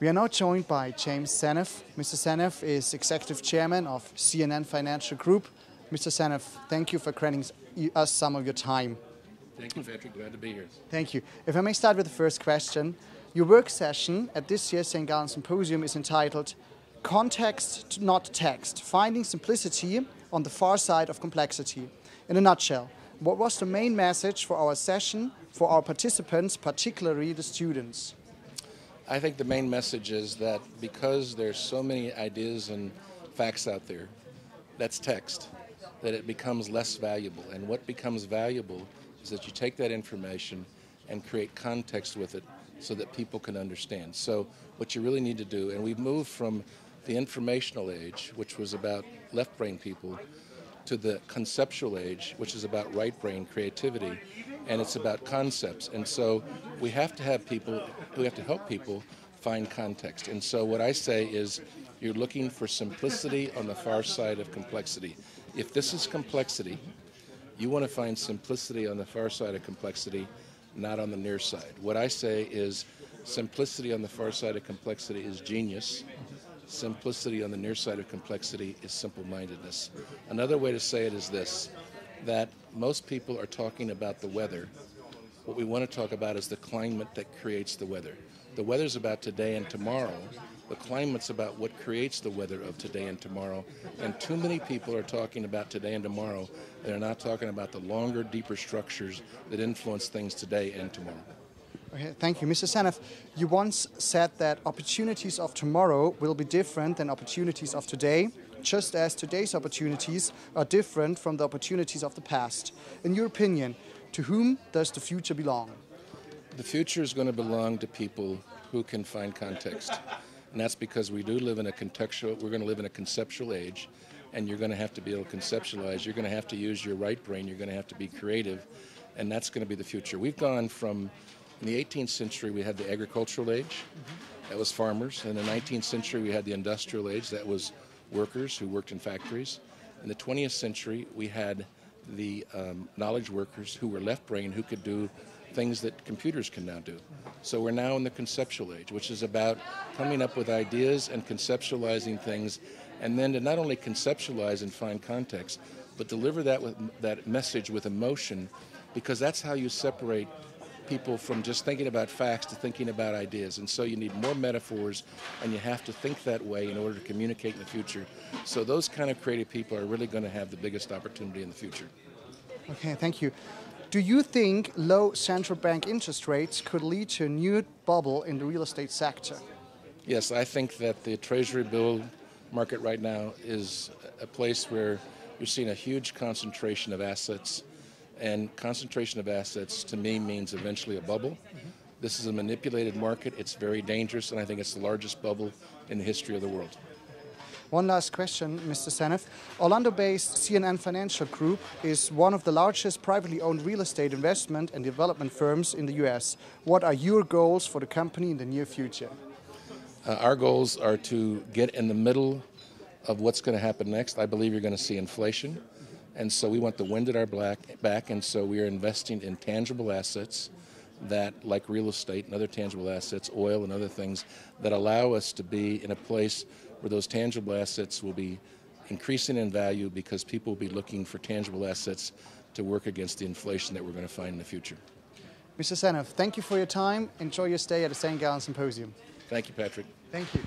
We are now joined by James Seneff. Mr. Seneff is Executive Chairman of CNN Financial Group. Mr. Seneff, thank you for granting us some of your time. Thank you, Patrick. Glad to be here. Thank you. If I may start with the first question. Your work session at this year's St. Gallen Symposium is entitled Context, Not Text, Finding Simplicity on the Far Side of Complexity. In a nutshell, what was the main message for our session, for our participants, particularly the students? I think the main message is that because there's so many ideas and facts out there, that's text, that it becomes less valuable. And what becomes valuable is that you take that information and create context with it so that people can understand. So what you really need to do, and we've moved from the informational age, which was about left brain people, to the conceptual age, which is about right brain creativity, and it's about concepts. And so we have to have people, we have to help people find context. And so what I say is you're looking for simplicity on the far side of complexity. If this is complexity, you want to find simplicity on the far side of complexity, not on the near side. What I say is simplicity on the far side of complexity is genius. Simplicity on the near side of complexity is simple-mindedness. Another way to say it is this, that most people are talking about the weather. What we want to talk about is the climate that creates the weather. The weather's about today and tomorrow. The climate's about what creates the weather of today and tomorrow. And too many people are talking about today and tomorrow. They're not talking about the longer, deeper structures that influence things today and tomorrow. Okay, thank you. Mr. Seneff, you once said that opportunities of tomorrow will be different than opportunities of today, just as today's opportunities are different from the opportunities of the past. In your opinion, to whom does the future belong? The future is going to belong to people who can find context. And that's because we do live in a contextual, we're going to live in a conceptual age, and you're going to have to be able to conceptualize. You're going to have to use your right brain. You're going to have to be creative, and that's going to be the future. We've gone from, in the 18th century, we had the agricultural age. That was farmers. In the 19th century, we had the industrial age. That was workers who worked in factories. In the 20th century, we had the knowledge workers who were left brain, who could do things that computers can now do. So we're now in the conceptual age, which is about coming up with ideas and conceptualizing things, and then to not only conceptualize and find context, but deliver that message with emotion, because that's how you separate people from just thinking about facts to thinking about ideas. And so you need more metaphors, and you have to think that way in order to communicate in the future. So those kind of creative people are really going to have the biggest opportunity in the future. Okay, thank you. Do you think low central bank interest rates could lead to a new bubble in the real estate sector? Yes, I think that the Treasury bill market right now is a place where you're seeing a huge concentration of assets, and concentration of assets to me means eventually a bubble. This is a manipulated market. It's very dangerous, and I think it's the largest bubble in the history of the world. One last question, Mr. Seneff. Orlando-based CNN Financial Group is one of the largest privately owned real estate investment and development firms in the US. What are your goals for the company in the near future? Our goals are to get in the middle of what's going to happen next. I believe you're going to see inflation, and so we want the wind at our back, and so we are investing in tangible assets that, like real estate and other tangible assets, oil and other things, that allow us to be in a place where those tangible assets will be increasing in value because people will be looking for tangible assets to work against the inflation that we're going to find in the future. Mr. Seneff, thank you for your time. Enjoy your stay at the St. Gallen Symposium. Thank you, Patrick. Thank you.